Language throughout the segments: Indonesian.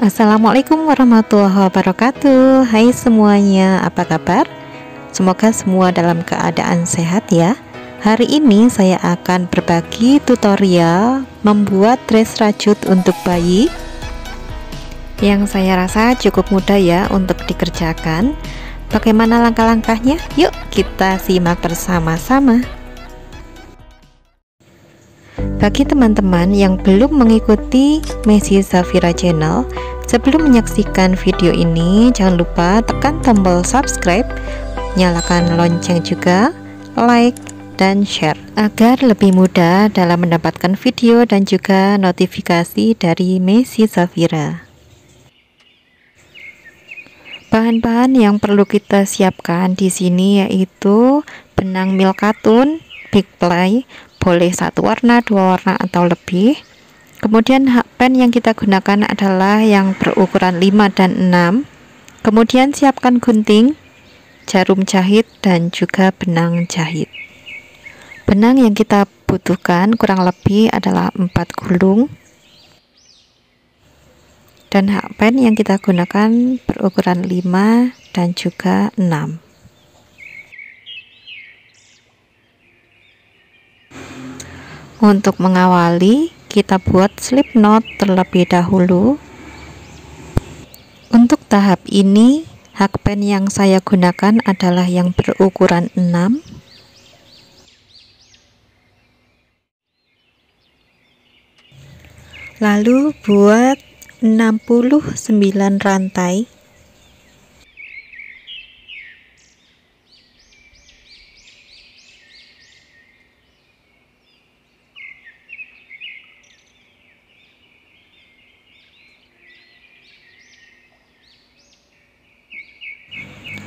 Assalamualaikum warahmatullahi wabarakatuh. Hai semuanya, apa kabar? Semoga semua dalam keadaan sehat ya. Hari ini saya akan berbagi tutorial membuat dress rajut untuk bayi yang saya rasa cukup mudah ya untuk dikerjakan. Bagaimana langkah-langkahnya? Yuk kita simak bersama-sama. Bagi teman-teman yang belum mengikuti Messi Zafira Channel, sebelum menyaksikan video ini jangan lupa tekan tombol subscribe, nyalakan lonceng juga, like dan share agar lebih mudah dalam mendapatkan video dan juga notifikasi dari Messi Zafira. Bahan-bahan yang perlu kita siapkan di sini yaitu benang milk katun big ply, boleh satu warna, dua warna atau lebih. Kemudian hakpen yang kita gunakan adalah yang berukuran 5 dan 6. Kemudian siapkan gunting, jarum jahit dan juga benang jahit. Benang yang kita butuhkan kurang lebih adalah 4 gulung. Dan hakpen yang kita gunakan berukuran 5 dan juga 6. Untuk mengawali, kita buat slip knot terlebih dahulu. Untuk tahap ini, hakpen yang saya gunakan adalah yang berukuran 6. Lalu buat 69 rantai.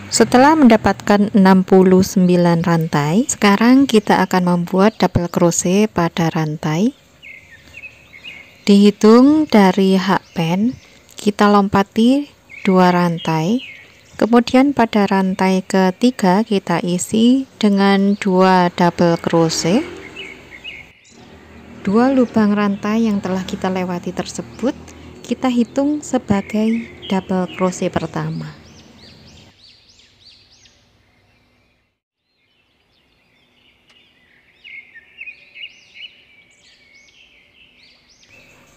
Setelah mendapatkan 69 rantai, sekarang kita akan membuat double crochet pada rantai. Dihitung dari hakpen, kita lompati 2 rantai. Kemudian pada rantai ketiga kita isi dengan 2 double crochet. 2 lubang rantai yang telah kita lewati tersebut kita hitung sebagai double crochet pertama.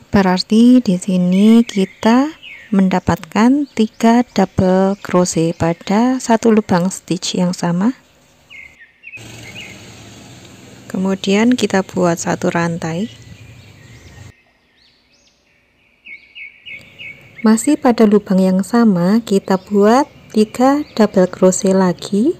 Berarti di sini kita mendapatkan 3 double crochet pada satu lubang stitch yang sama. Kemudian kita buat satu rantai. Masih pada lubang yang sama, kita buat 3 double crochet lagi.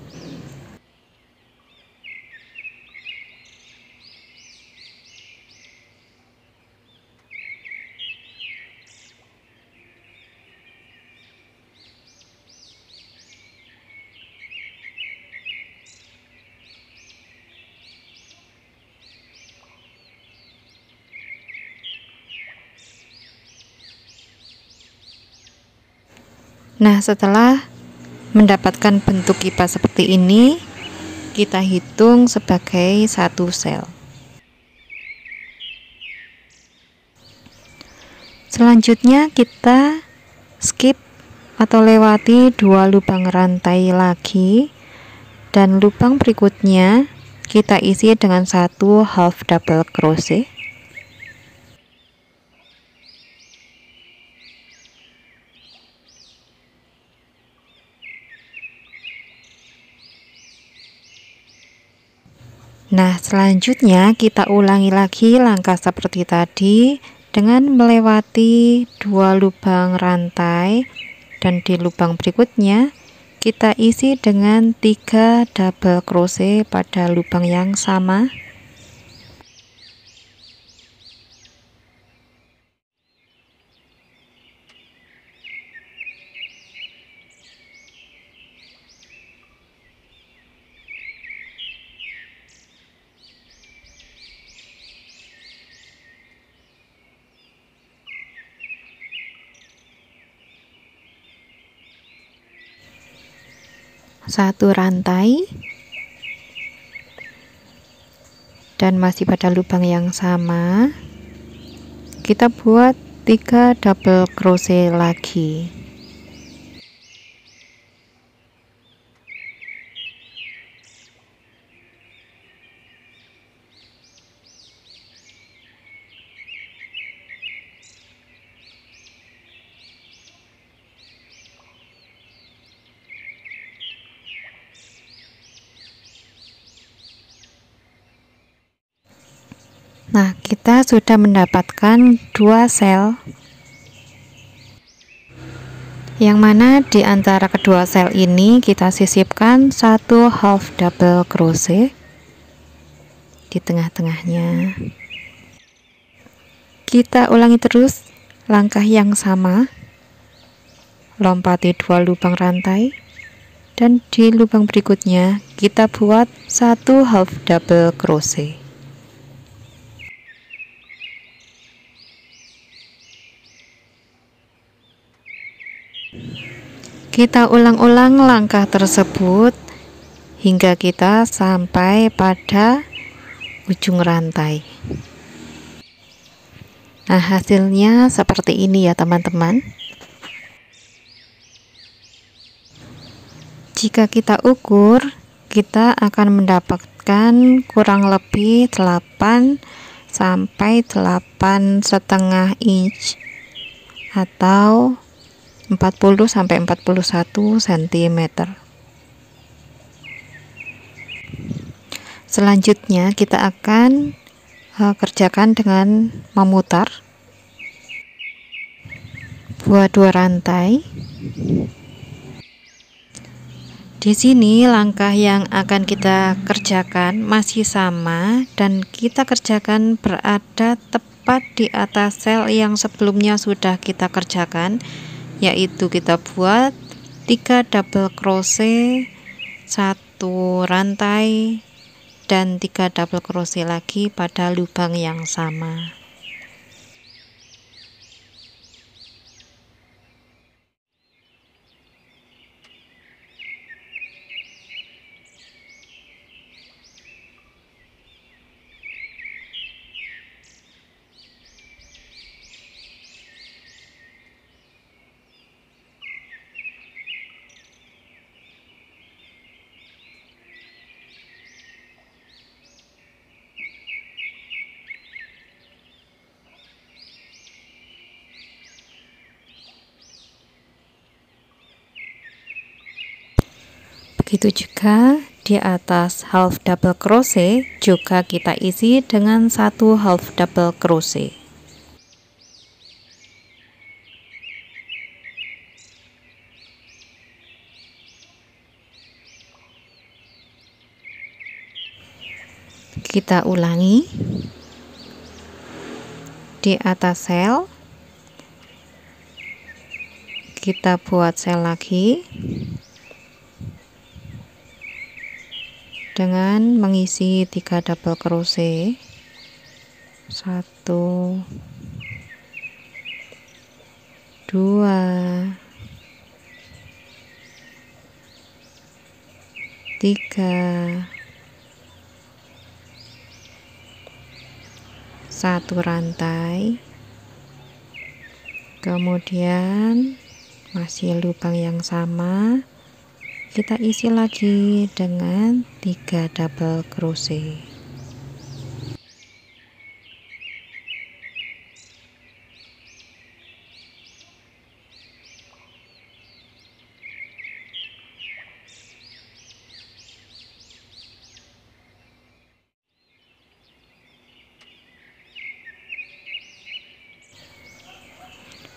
Nah, setelah mendapatkan bentuk kipas seperti ini, kita hitung sebagai satu sel. Selanjutnya kita skip atau lewati 2 lubang rantai lagi, dan lubang berikutnya kita isi dengan satu half double crochet. Nah, selanjutnya kita ulangi lagi langkah seperti tadi dengan melewati 2 lubang rantai, dan di lubang berikutnya kita isi dengan 3 double crochet pada lubang yang sama. Satu rantai, dan masih pada lubang yang sama kita buat 3 double crochet lagi. Nah, kita sudah mendapatkan 2 sel, yang mana di antara kedua sel ini kita sisipkan 1 half double crochet di tengah-tengahnya. Kita ulangi terus langkah yang sama, lompati 2 lubang rantai, dan di lubang berikutnya kita buat 1 half double crochet. Kita ulang-ulang langkah tersebut hingga kita sampai pada ujung rantai. Nah, hasilnya seperti ini ya teman-teman. Jika kita ukur, kita akan mendapatkan kurang lebih 8 sampai 8,5 inch atau 40 sampai 41 cm. Selanjutnya kita akan kerjakan dengan memutar, buat 2 rantai. Di sini langkah yang akan kita kerjakan masih sama dan kita kerjakan berada tepat di atas sel yang sebelumnya sudah kita kerjakan, yaitu kita buat 3 double crochet, 1 rantai, dan 3 double crochet lagi pada lubang yang sama. Begitu juga di atas half double crochet juga kita isi dengan 1 half double crochet. Kita ulangi di atas sel, kita buat sel lagi dengan mengisi 3 double crochet, 1 2 3, 1 rantai, kemudian masih lubang yang sama kita isi lagi dengan 3 double crochet.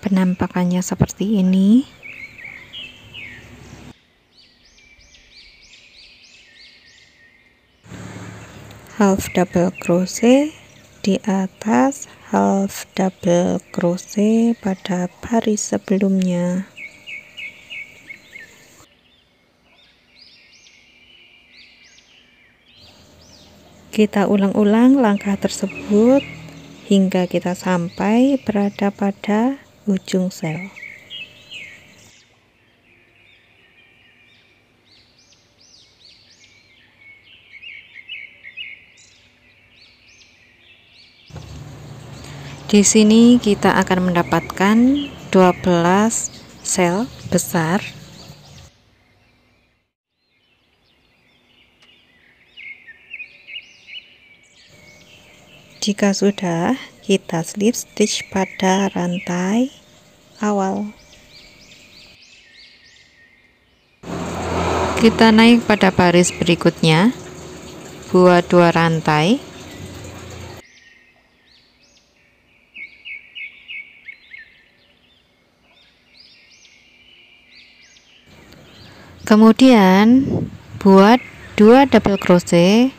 Penampakannya seperti ini. Half double crochet di atas half double crochet pada baris sebelumnya. Kita ulang-ulang langkah tersebut hingga kita sampai berada pada ujung sel. Di sini kita akan mendapatkan 12 sel besar. Jika sudah, kita slip stitch pada rantai awal. Kita naik pada baris berikutnya, buat 2 rantai. Kemudian buat 2 double crochet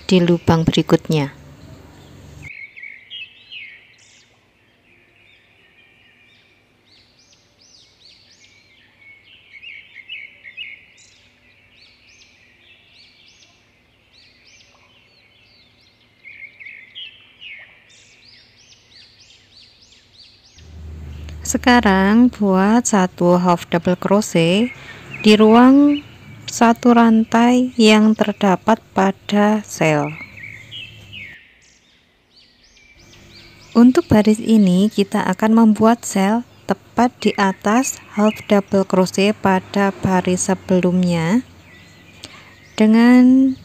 di lubang berikutnya. Sekarang buat 1 half double crochet di ruang 1 rantai yang terdapat pada sel. Untuk baris ini kita akan membuat sel tepat di atas half double crochet pada baris sebelumnya dengan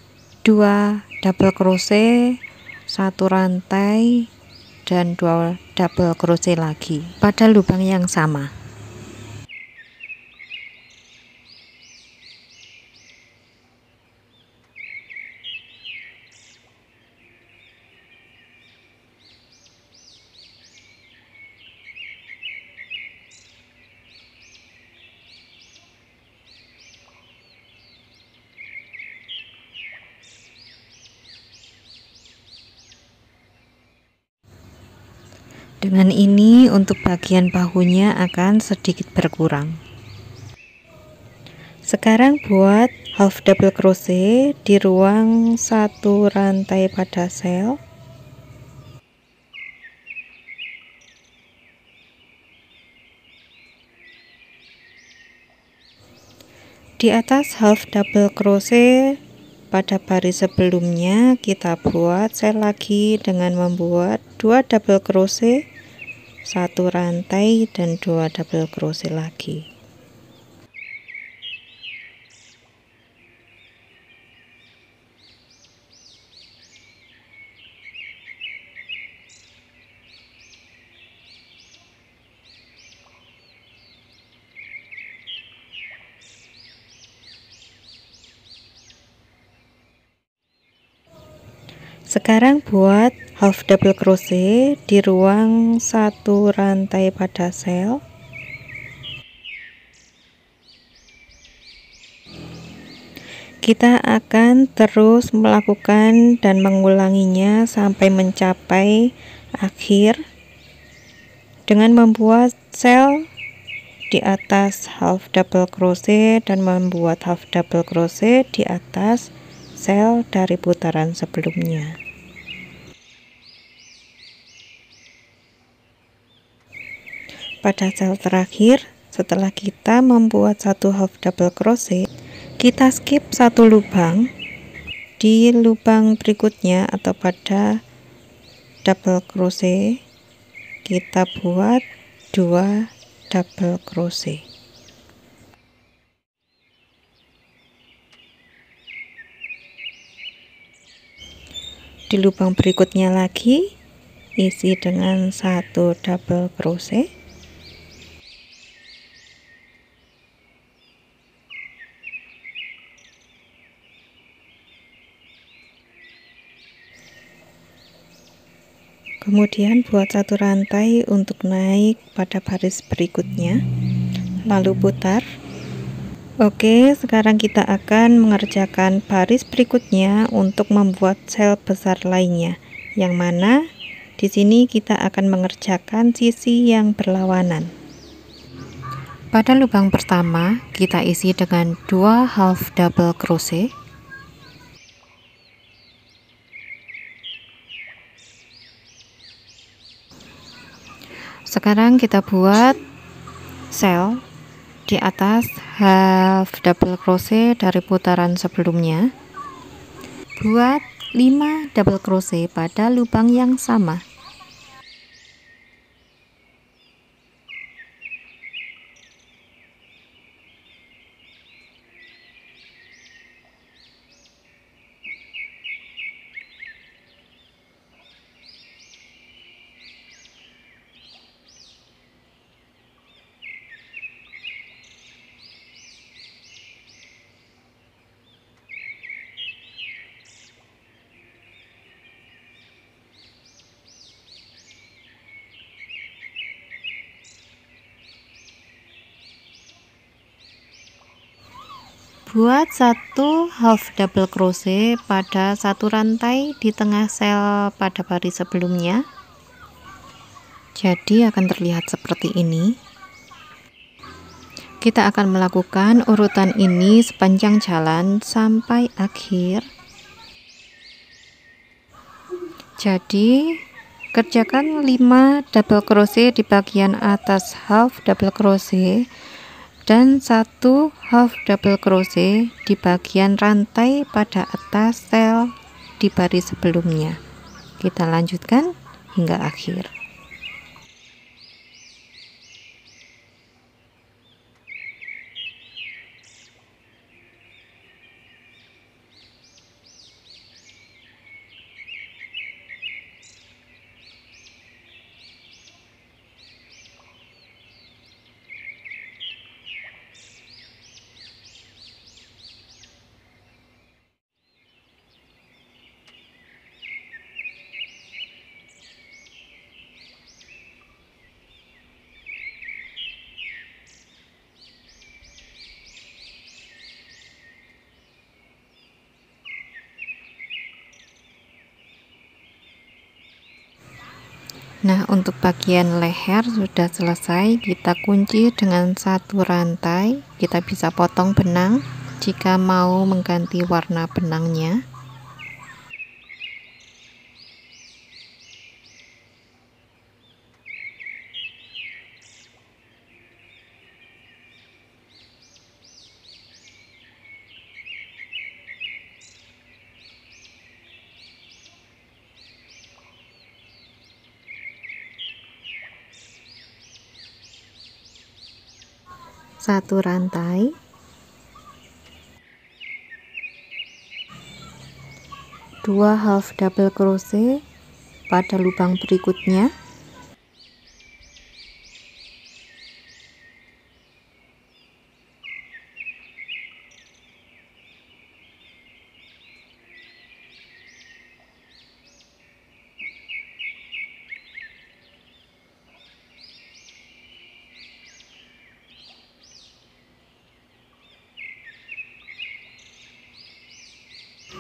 2 double crochet, 1 rantai dan 2 double crochet lagi pada lubang yang sama. Dengan ini untuk bagian bahunya akan sedikit berkurang. Sekarang buat half double crochet di ruang 1 rantai pada sel. Di atas half double crochet pada baris sebelumnya kita buat sel lagi dengan membuat 2 double crochet, 1 rantai dan 2 double crochet lagi. Sekarang buat half double crochet di ruang 1 rantai pada sel. Kita akan terus melakukan dan mengulanginya sampai mencapai akhir dengan membuat sel di atas half double crochet dan membuat half double crochet di atas sel dari putaran sebelumnya. Pada sel terakhir, setelah kita membuat 1 half double crochet, kita skip 1 lubang. Di lubang berikutnya atau pada double crochet, kita buat 2 double crochet. Di lubang berikutnya lagi isi dengan 1 double crochet. Kemudian buat 1 rantai untuk naik pada baris berikutnya, lalu putar. Oke, sekarang kita akan mengerjakan baris berikutnya untuk membuat sel besar lainnya, yang mana di sini kita akan mengerjakan sisi yang berlawanan. Pada lubang pertama kita isi dengan 2 half double crochet. Sekarang kita buat sel di atas half double crochet dari putaran sebelumnya. Buat 5 double crochet pada lubang yang sama. Buat satu half double crochet pada satu rantai di tengah sel pada baris sebelumnya. Jadi akan terlihat seperti ini. Kita akan melakukan urutan ini sepanjang jalan sampai akhir. Jadi kerjakan 5 double crochet di bagian atas half double crochet dan 1 half double crochet di bagian rantai pada atas sel di baris sebelumnya. Kita lanjutkan hingga akhir. Nah, untuk bagian leher sudah selesai, kita kunci dengan 1 rantai. Kita bisa potong benang jika mau mengganti warna benangnya. Satu rantai, 2 half double crochet pada lubang berikutnya,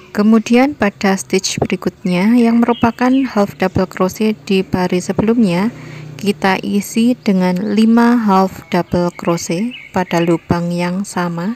kemudian pada stitch berikutnya yang merupakan half double crochet di baris sebelumnya, kita isi dengan 5 half double crochet pada lubang yang sama.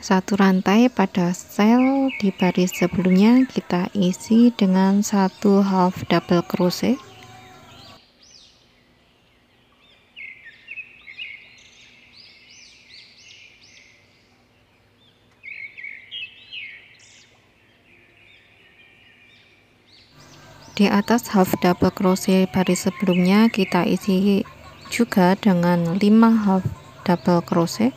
Satu rantai pada sel di baris sebelumnya kita isi dengan 1 half double crochet. Di atas half double crochet baris sebelumnya kita isi juga dengan 5 half double crochet.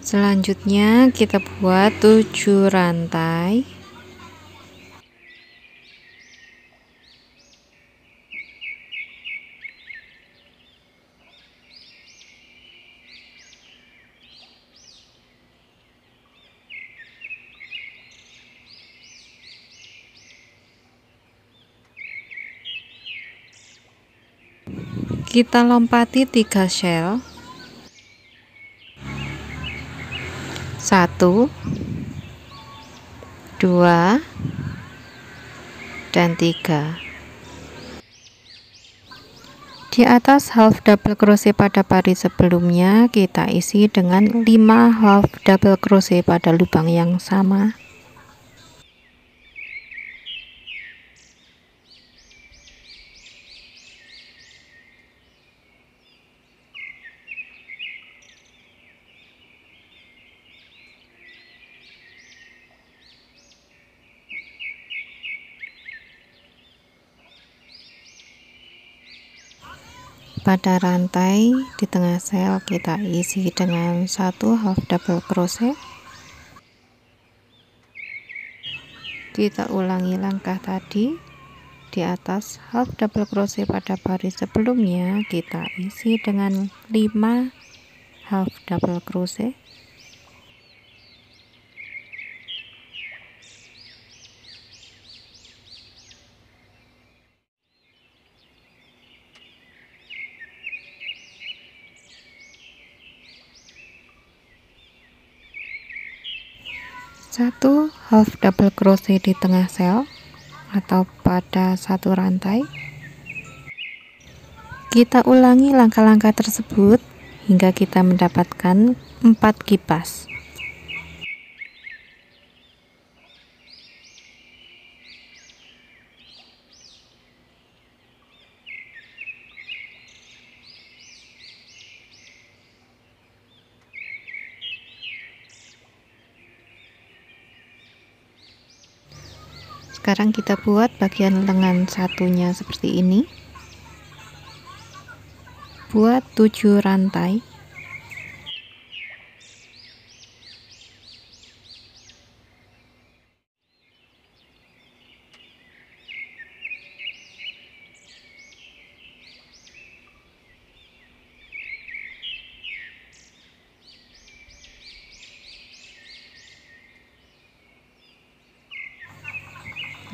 Selanjutnya kita buat 7 rantai. Kita lompati 3 shell. 1, 2, dan 3. Di atas half double crochet pada baris sebelumnya kita isi dengan 5 half double crochet pada lubang yang sama. Pada rantai di tengah sel kita isi dengan 1 half double crochet. Kita ulangi langkah tadi. Di atas half double crochet pada baris sebelumnya kita isi dengan 5 half double crochet. Satu half double crochet di tengah sel atau pada satu rantai. Kita ulangi langkah-langkah tersebut hingga kita mendapatkan 4 kipas. Sekarang kita buat bagian lengan satunya seperti ini. Buat 7 rantai.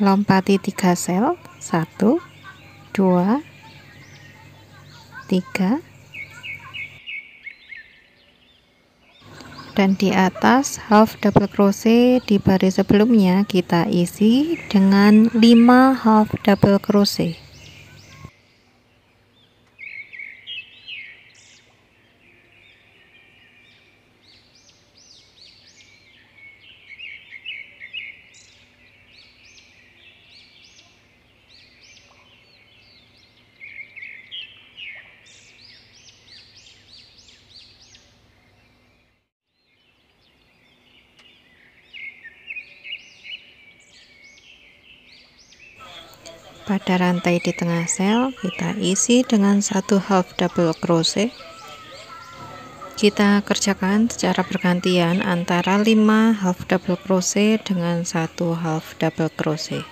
Lompati 3 sel, 1 2 3, dan di atas half double crochet di baris sebelumnya kita isi dengan 5 half double crochet. Pada rantai di tengah sel kita isi dengan 1 half double crochet. Kita kerjakan secara bergantian antara 5 half double crochet dengan 1 half double crochet.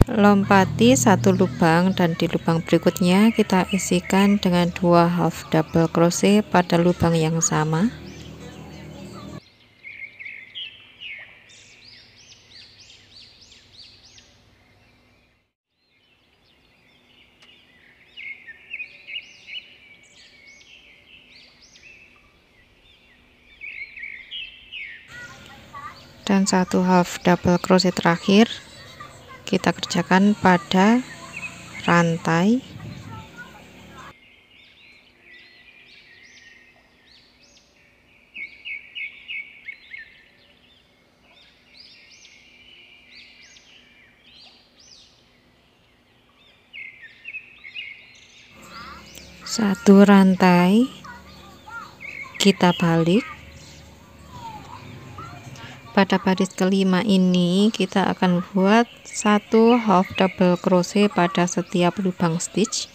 Lompati satu lubang dan di lubang berikutnya kita isikan dengan 2 half double crochet pada lubang yang sama. Dan 1 half double crochet terakhir kita kerjakan pada rantai satu rantai, kita balik. Pada baris kelima ini kita akan buat 1 half double crochet pada setiap lubang stitch.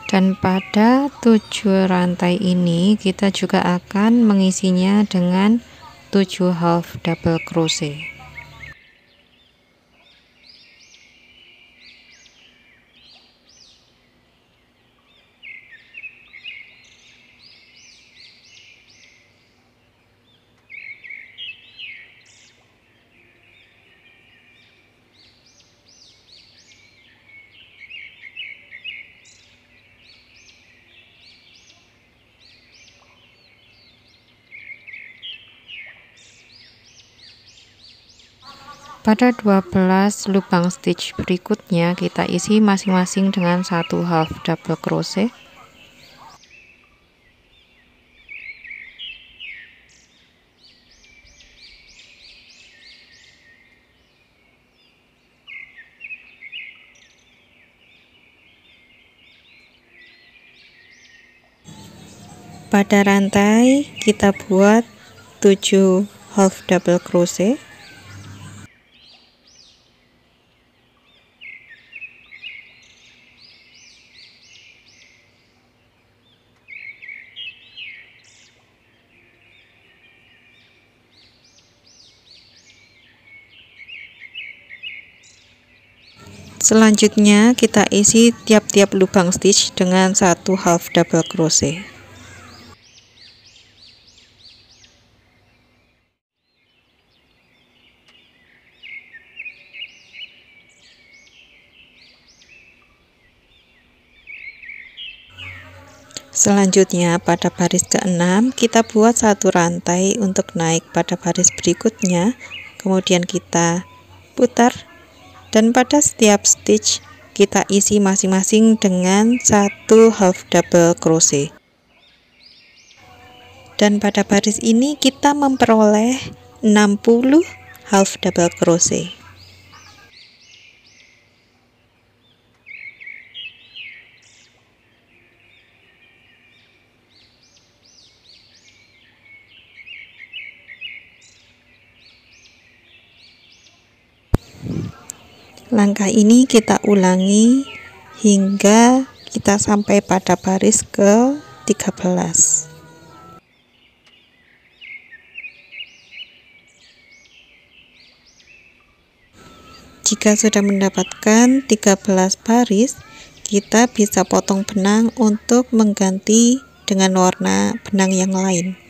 Dan pada 7 rantai ini kita juga akan mengisinya dengan 7 half double crochet. Pada 12 lubang stitch berikutnya kita isi masing-masing dengan 1 half double crochet. Pada rantai kita buat 7 half double crochet. Selanjutnya kita isi tiap-tiap lubang stitch dengan 1 half double crochet. Selanjutnya pada baris ke-6 kita buat 1 rantai untuk naik pada baris berikutnya, kemudian kita putar, dan pada setiap stitch kita isi masing-masing dengan 1 half double crochet. Dan pada baris ini kita memperoleh 60 half double crochet. Langkah ini kita ulangi hingga kita sampai pada baris ke-13. Jika sudah mendapatkan 13 baris, kita bisa potong benang untuk mengganti dengan warna benang yang lain.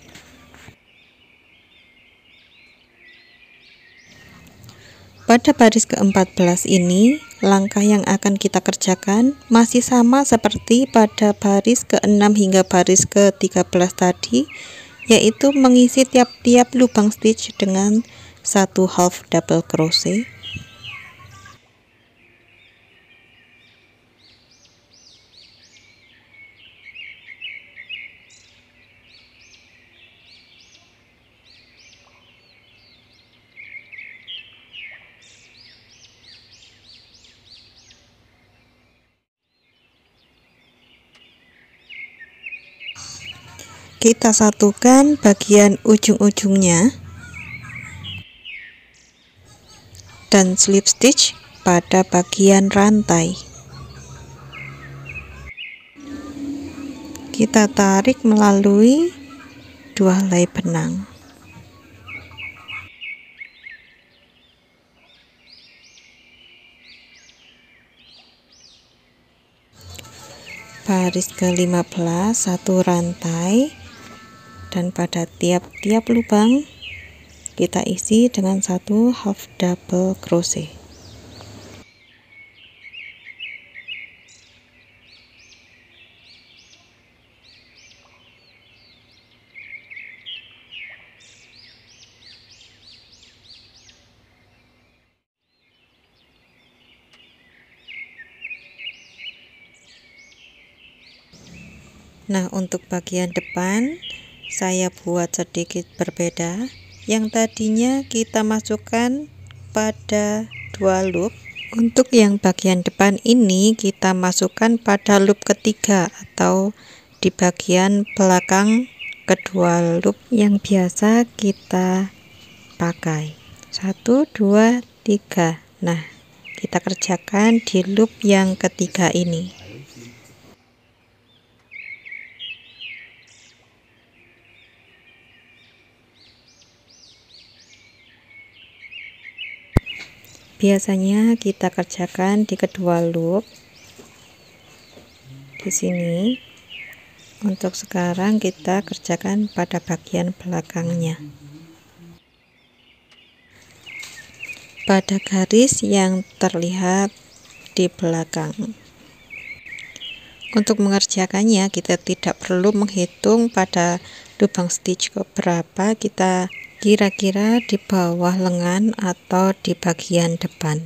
Pada baris ke-14 ini, langkah yang akan kita kerjakan masih sama seperti pada baris ke-6 hingga baris ke-13 tadi, yaitu mengisi tiap-tiap lubang stitch dengan 1 half double crochet. Kita satukan bagian ujung-ujungnya dan slip stitch pada bagian rantai. Kita tarik melalui 2 helai benang. Baris ke-15 1 rantai, dan pada tiap-tiap lubang kita isi dengan 1 half double crochet. Nah, untuk bagian depan saya buat sedikit berbeda. Yang tadinya kita masukkan pada 2 loop, untuk yang bagian depan ini kita masukkan pada loop ketiga atau di bagian belakang kedua loop yang biasa kita pakai. 1, 2, 3. Nah, kita kerjakan di loop yang ketiga ini. Biasanya kita kerjakan di kedua loop di sini. Untuk sekarang kita kerjakan pada bagian belakangnya, pada garis yang terlihat di belakang. Untuk mengerjakannya kita tidak perlu menghitung pada lubang stitch keberapa kita kira-kira di bawah lengan atau di bagian depan.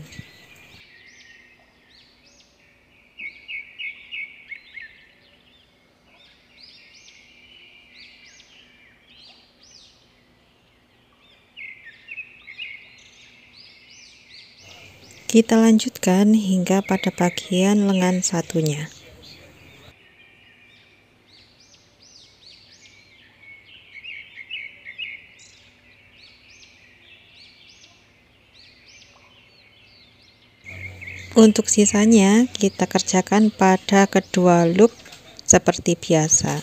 Kita lanjutkan hingga pada bagian lengan satunya. Untuk sisanya kita kerjakan pada kedua loop seperti biasa.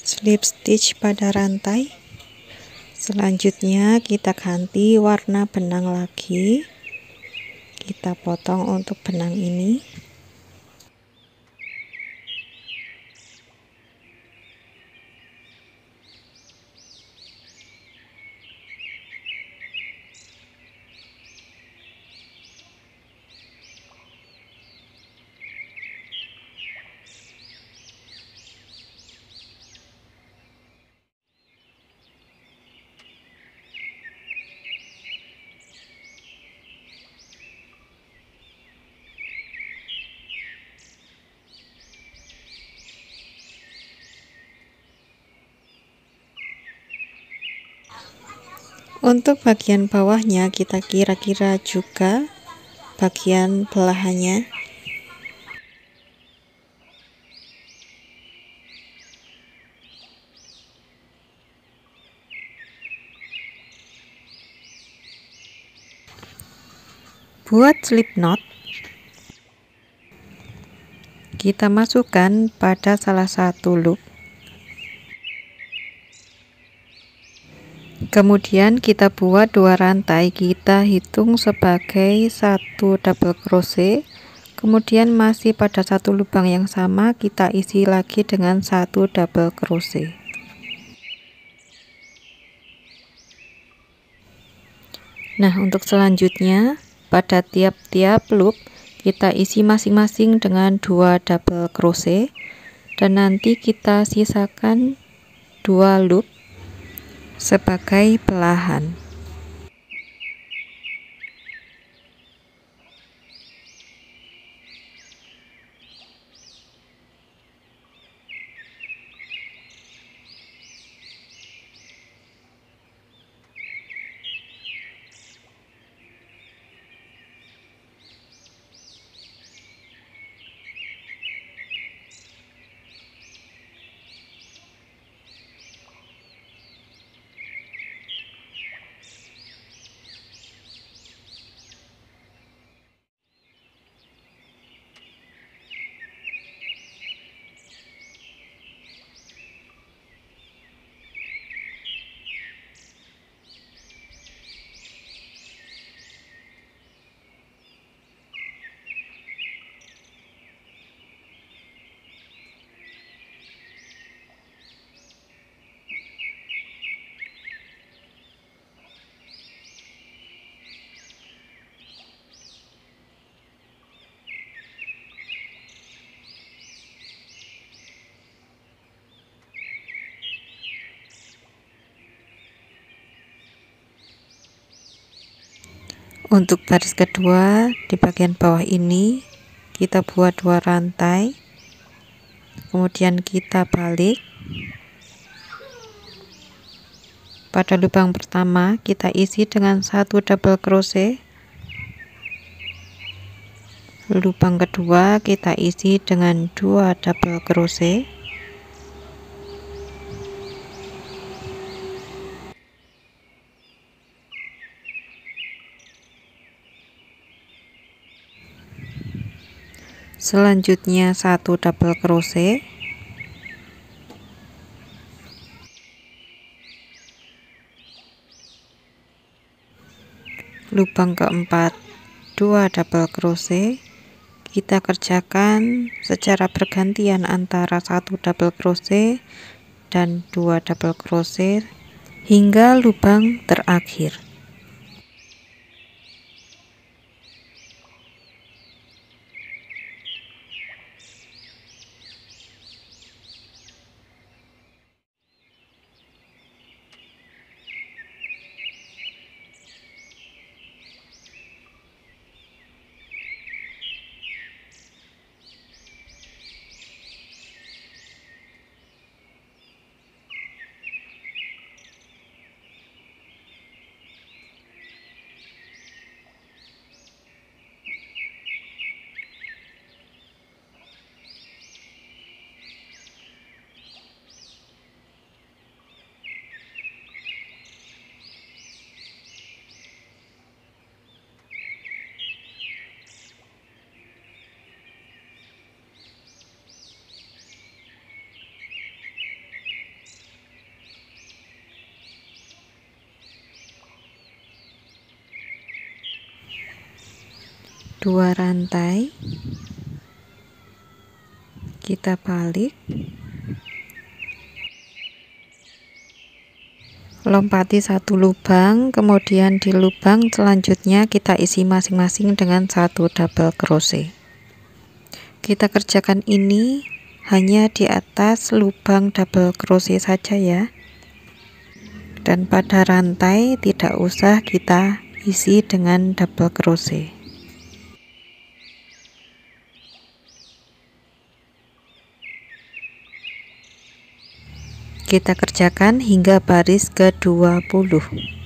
Slip stitch pada rantai. Selanjutnya kita ganti warna benang lagi. Kita potong untuk benang ini. Untuk bagian bawahnya kita kira-kira juga bagian belahannya. Buat slip knot, kita masukkan pada salah satu loop. Kemudian kita buat 2 rantai, kita hitung sebagai 1 double crochet. Kemudian masih pada satu lubang yang sama kita isi lagi dengan 1 double crochet. Nah, untuk selanjutnya pada tiap-tiap loop kita isi masing-masing dengan 2 double crochet dan nanti kita sisakan 2 loop sebagai belahan. Untuk baris kedua di bagian bawah ini kita buat 2 rantai, kemudian kita balik. Pada lubang pertama kita isi dengan 1 double crochet, lubang kedua kita isi dengan 2 double crochet, selanjutnya 1 double crochet, lubang keempat 2 double crochet, kita kerjakan secara bergantian antara 1 double crochet dan 2 double crochet hingga lubang terakhir. Dua rantai, kita balik, lompati 1 lubang, kemudian di lubang selanjutnya kita isi masing-masing dengan 1 double crochet. Kita kerjakan ini hanya di atas lubang double crochet saja ya, dan pada rantai tidak usah kita isi dengan double crochet. Kita kerjakan hingga baris ke-20.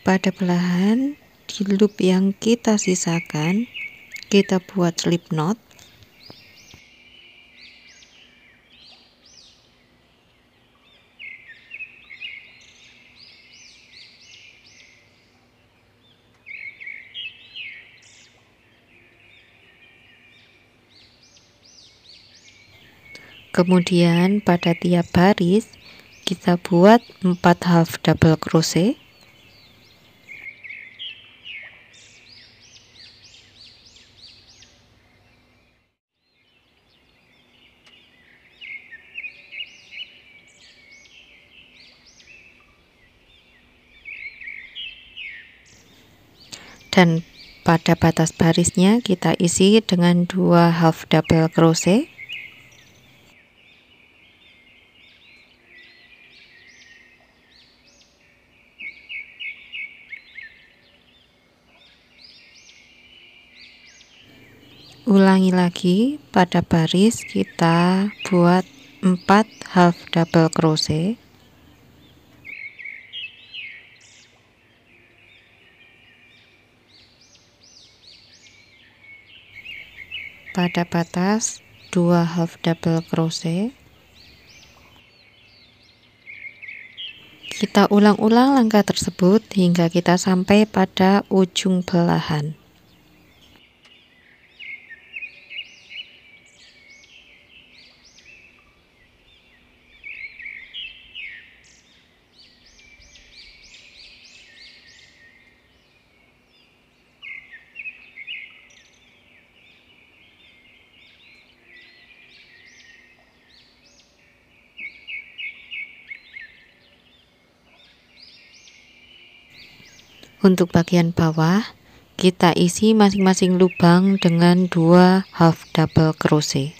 Pada belahan di loop yang kita sisakan, kita buat slip knot. Kemudian pada tiap baris kita buat 4 half double crochet. Dan pada batas barisnya kita isi dengan 2 half double crochet. Ulangi lagi, pada baris kita buat 4 half double crochet. Pada batas 2 half double crochet. Kita ulang-ulang langkah tersebut hingga kita sampai pada ujung belahan. Untuk bagian bawah, kita isi masing-masing lubang dengan 2 half double crochet.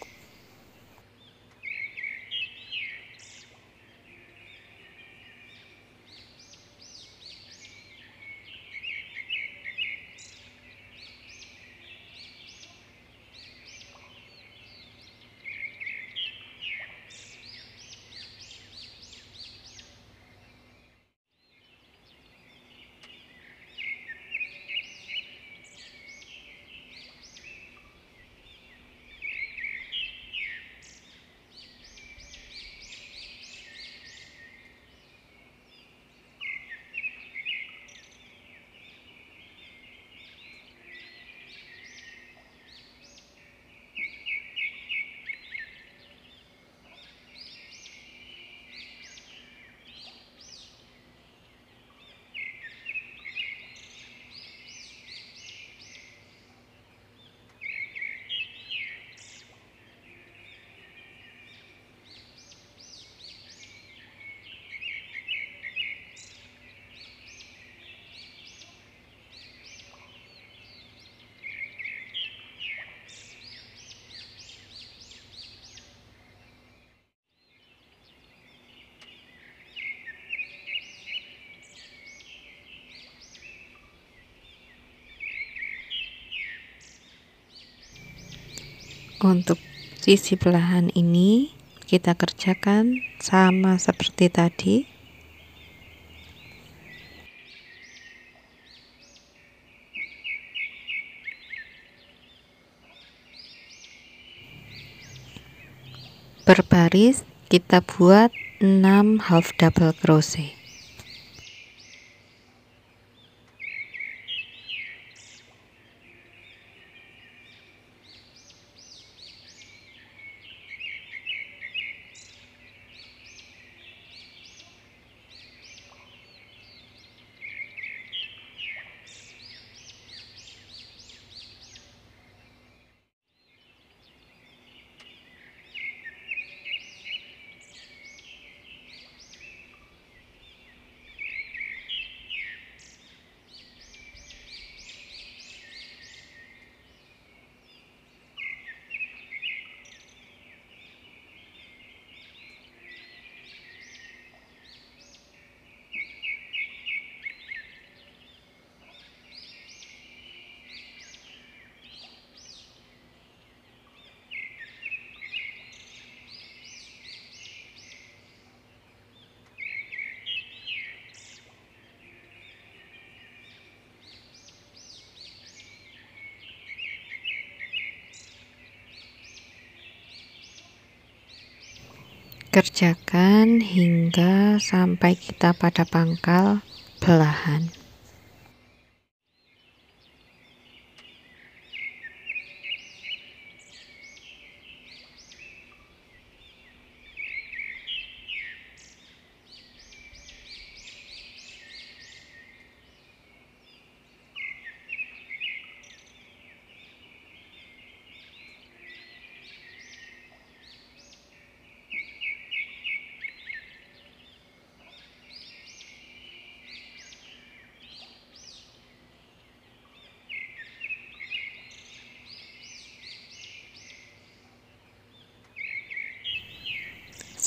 Untuk sisi belahan ini kita kerjakan sama seperti tadi. Berbaris kita buat 6 half double crochet. Kerjakan hingga sampai kita pada pangkal belahan.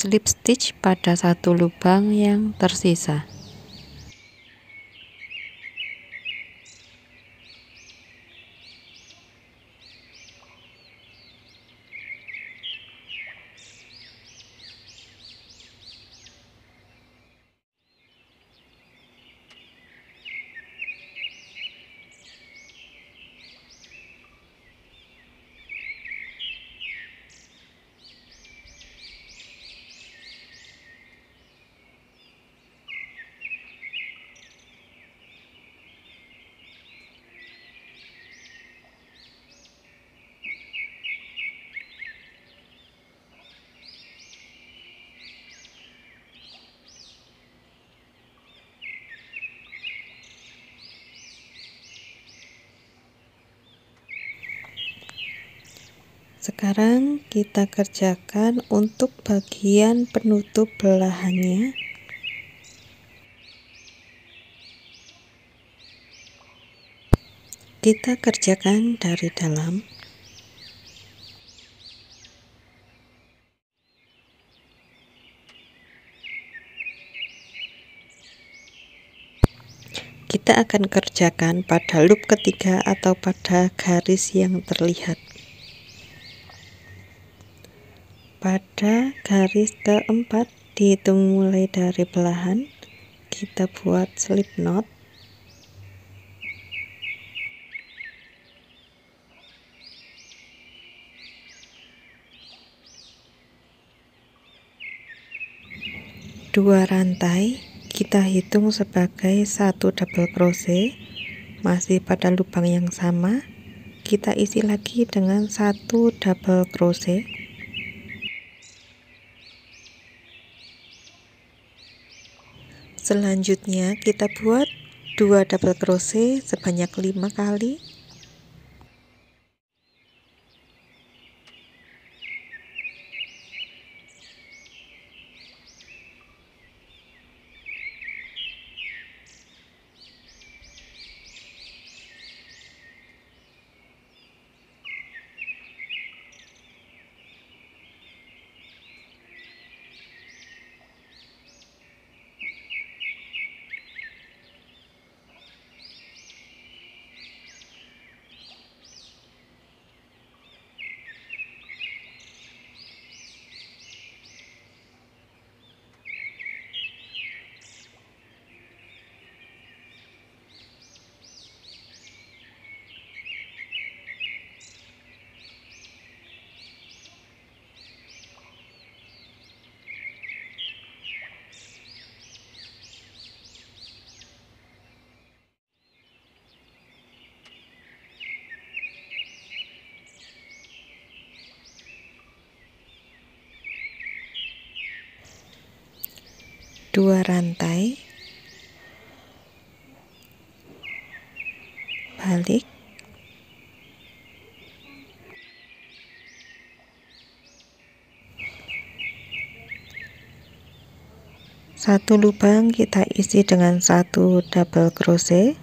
Slip stitch pada satu lubang yang tersisa. Sekarang kita kerjakan untuk bagian penutup belahannya. Kita kerjakan dari dalam. Kita akan kerjakan pada loop ketiga atau pada garis yang terlihat. Pada garis keempat, dihitung mulai dari belahan, kita buat slip knot. Dua rantai kita hitung sebagai satu double crochet. Masih pada lubang yang sama, kita isi lagi dengan satu double crochet. Selanjutnya kita buat 2 double crochet sebanyak 5 kali. 2 rantai, balik, satu lubang kita isi dengan 1 double crochet,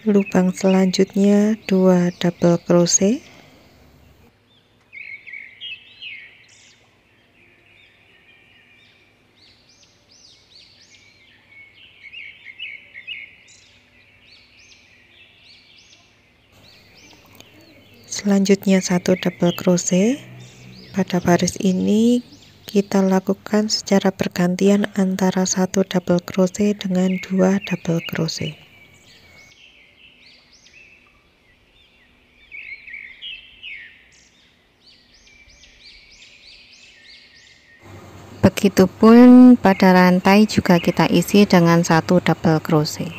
lubang selanjutnya 2 double crochet, selanjutnya 1 double crochet. Pada baris ini kita lakukan secara bergantian antara 1 double crochet dengan 2 double crochet. Begitupun pada rantai juga kita isi dengan 1 double crochet.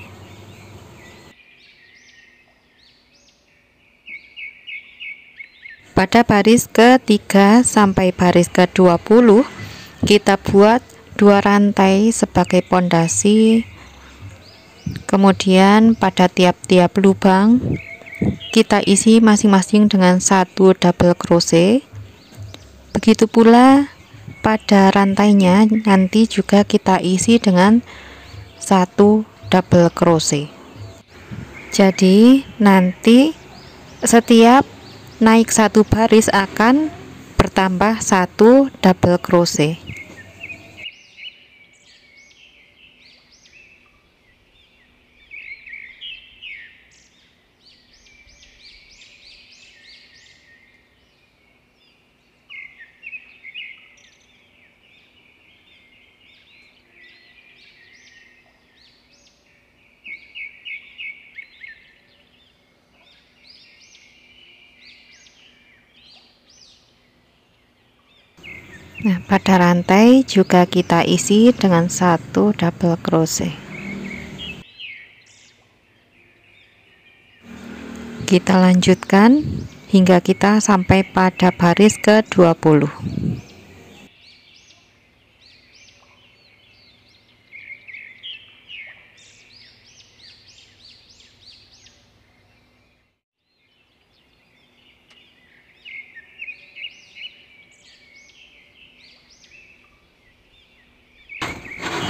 Pada baris ketiga sampai baris ke-20 kita buat 2 rantai sebagai pondasi, kemudian pada tiap-tiap lubang kita isi masing-masing dengan 1 double crochet. Begitu pula pada rantainya nanti juga kita isi dengan 1 double crochet. Jadi nanti setiap naik 1 baris akan bertambah 1 double crochet. Nah, pada rantai juga kita isi dengan 1 double crochet. Kita lanjutkan hingga kita sampai pada baris ke-20.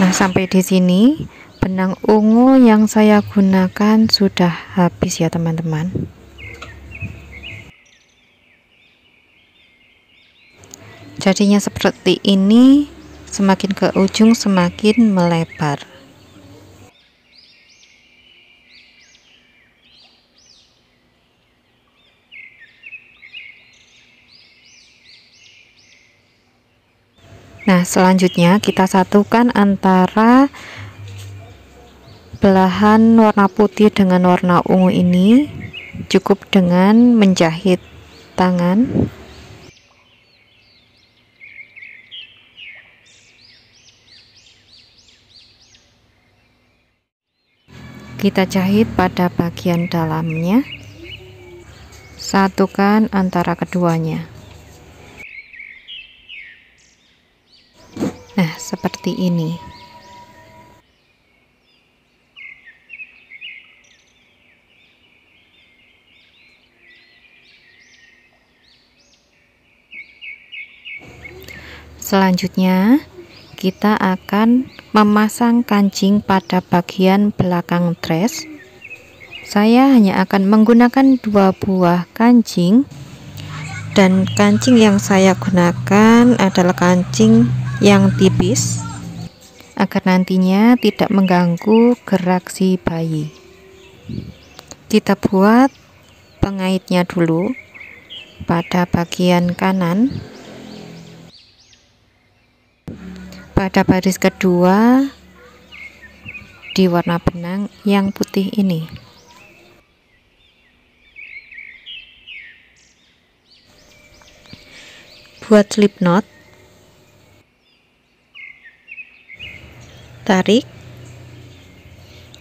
Nah, sampai di sini benang ungu yang saya gunakan sudah habis ya teman-teman. Jadinya seperti ini, semakin ke ujung semakin melebar. Nah, selanjutnya kita satukan antara belahan warna putih dengan warna ungu ini, cukup dengan menjahit tangan. Kita jahit pada bagian dalamnya, satukan antara keduanya. Nah, seperti ini. Selanjutnya, kita akan memasang kancing pada bagian belakang dress. Saya hanya akan menggunakan 2 buah kancing, dan kancing yang saya gunakan adalah kancing yang tipis agar nantinya tidak mengganggu gerak si bayi. Kita buat pengaitnya dulu pada bagian kanan. Pada baris kedua di warna benang yang putih ini. Buat slip knot, tarik,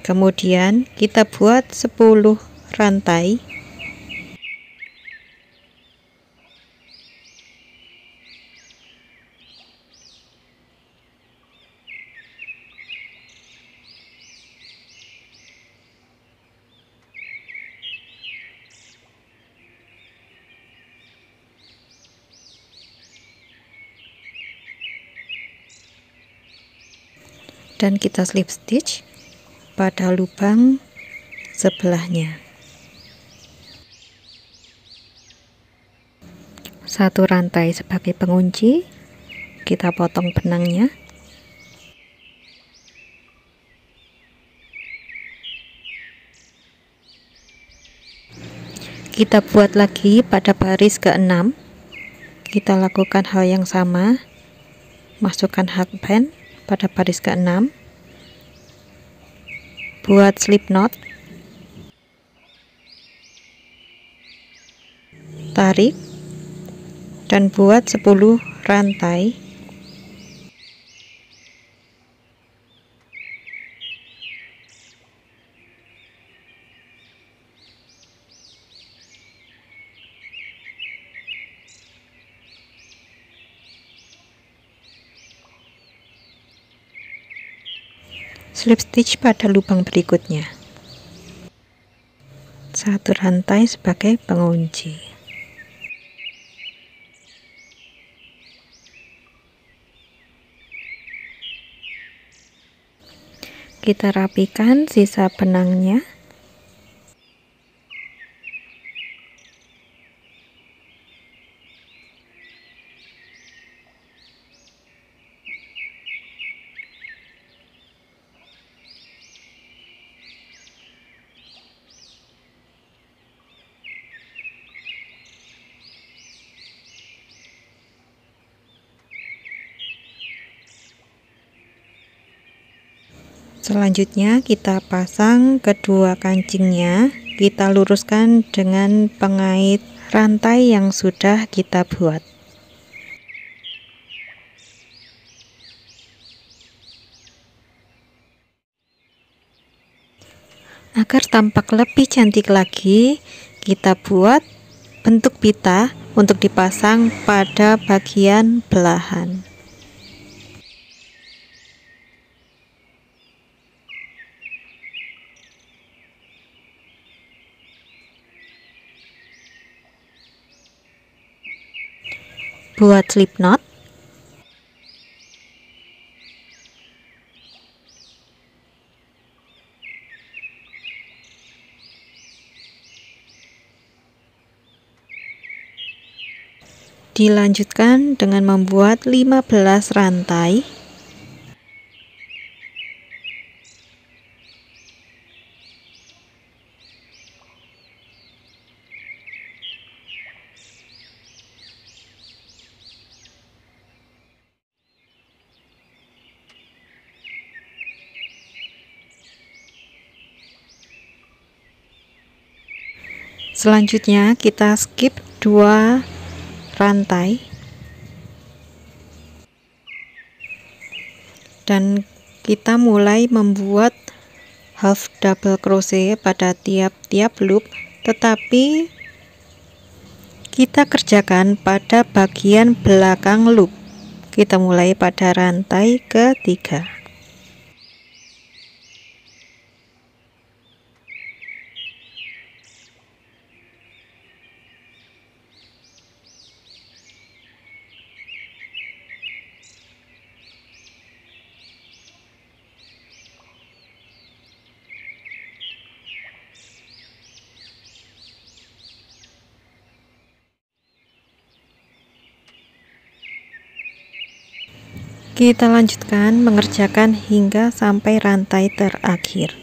kemudian kita buat 10 rantai. dan kita slip stitch pada lubang sebelahnya. Satu rantai sebagai pengunci, kita potong benangnya. Kita buat lagi pada baris ke-6. Kita lakukan hal yang sama. Masukkan hakband pada baris ke-6. Buat slip knot. Tarik dan buat 10 rantai. Slip stitch pada lubang berikutnya. Satu rantai sebagai pengunci. Kita rapikan sisa benangnya. Selanjutnya kita pasang kedua kancingnya, kita luruskan dengan pengait rantai yang sudah kita buat. Agar tampak lebih cantik lagi, kita buat bentuk pita untuk dipasang pada bagian belahan. Buat slip knot. Dilanjutkan dengan membuat 15 rantai. Selanjutnya kita skip 2 rantai dan kita mulai membuat half double crochet pada tiap-tiap loop, tetapi kita kerjakan pada bagian belakang loop. Kita mulai pada rantai ketiga. Kita lanjutkan mengerjakan hingga sampai rantai terakhir.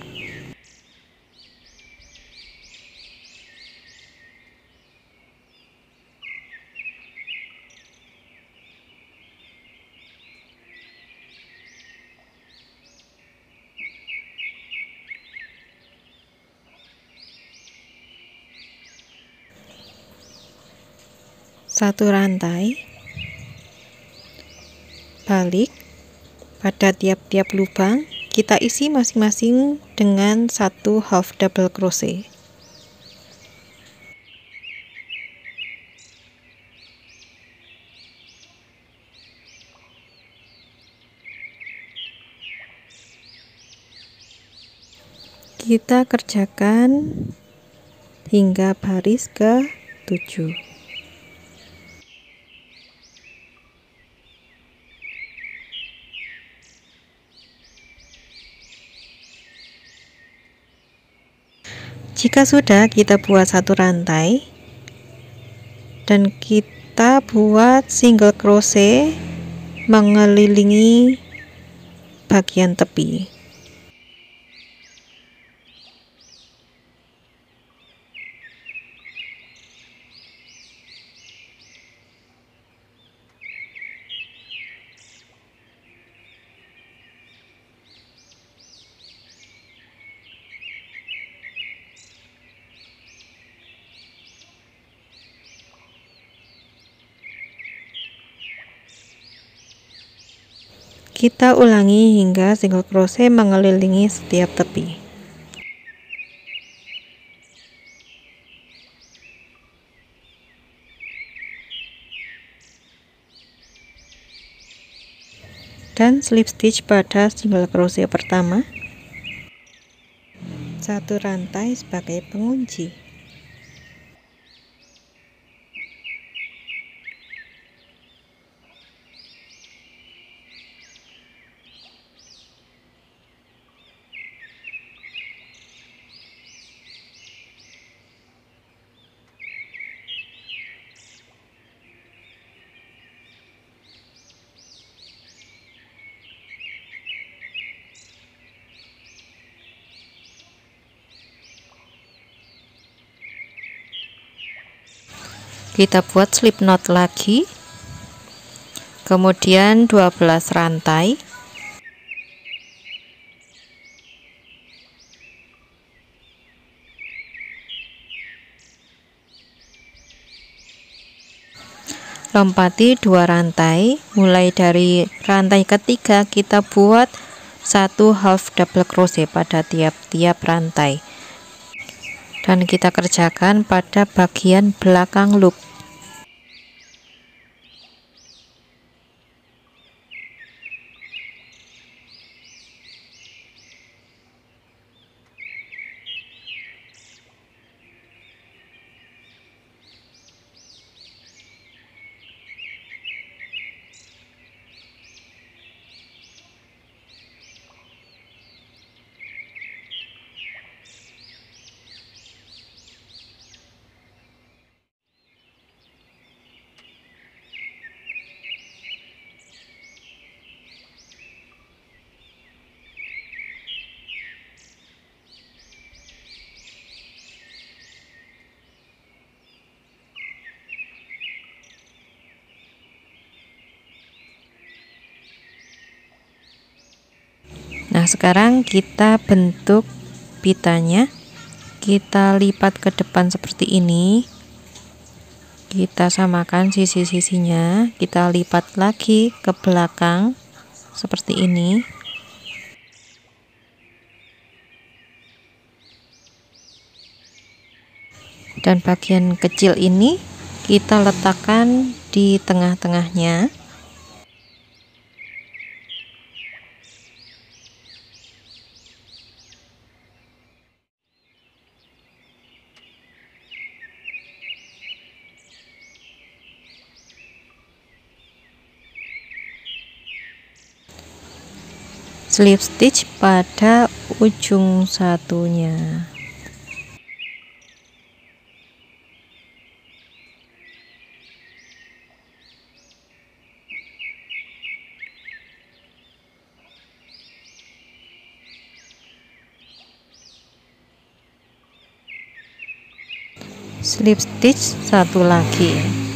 Satu rantai, balik pada tiap-tiap lubang, kita isi masing-masing dengan satu half double crochet. Kita kerjakan hingga baris ke-7. Jika sudah, kita buat satu rantai dan kita buat single crochet mengelilingi bagian tepi. Kita ulangi hingga single crochet mengelilingi setiap tepi. Dan slip stitch pada single crochet pertama, satu rantai sebagai pengunci. Kita buat slip knot lagi, kemudian 12 rantai, lompati 2 rantai. Mulai dari rantai ketiga kita buat satu half double crochet pada tiap-tiap rantai, dan kita kerjakan pada bagian belakang loop. Nah, sekarang kita bentuk pitanya. Kita lipat ke depan seperti ini. Kita samakan sisi-sisinya. Kita lipat lagi ke belakang seperti ini. Dan bagian kecil ini kita letakkan di tengah-tengahnya. Slip stitch pada ujung satunya. Slip stitch satu lagi.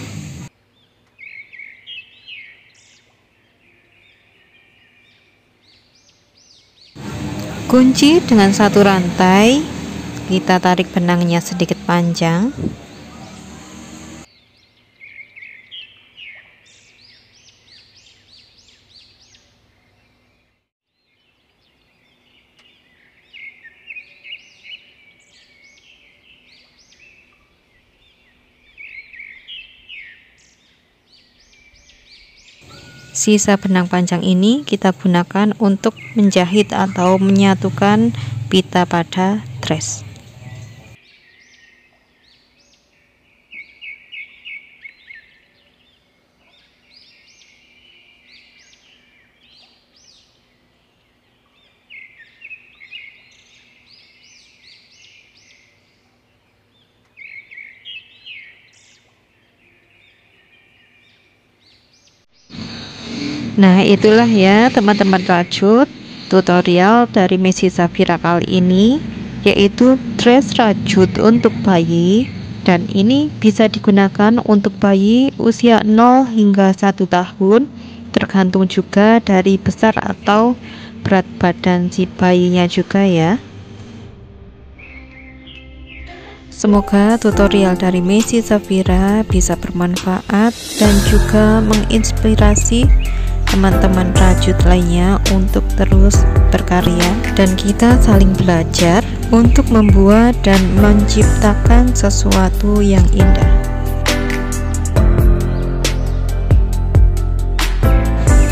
Kunci dengan satu rantai. Kita tarik benangnya sedikit panjang. Sisa benang panjang ini kita gunakan untuk menjahit atau menyatukan pita pada dress. Nah, itulah ya teman-teman rajut, tutorial dari Messi Zafira kali ini, yaitu dress rajut untuk bayi, dan ini bisa digunakan untuk bayi usia 0 hingga 1 tahun, tergantung juga dari besar atau berat badan si bayinya juga ya. Semoga tutorial dari Messi Zafira bisa bermanfaat dan juga menginspirasi teman-teman rajut lainnya untuk terus berkarya, dan kita saling belajar untuk membuat dan menciptakan sesuatu yang indah.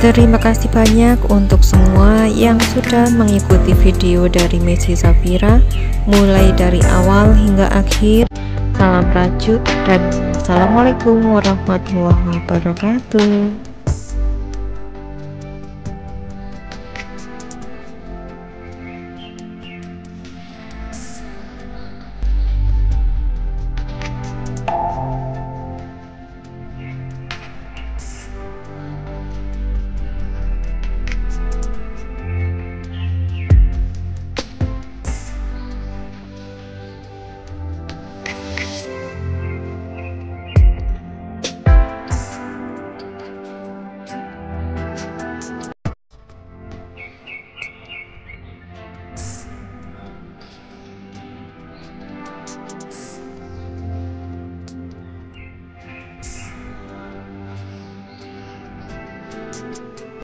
Terima kasih banyak untuk semua yang sudah mengikuti video dari Messi Zafira mulai dari awal hingga akhir. Salam rajut dan assalamualaikum warahmatullahi wabarakatuh.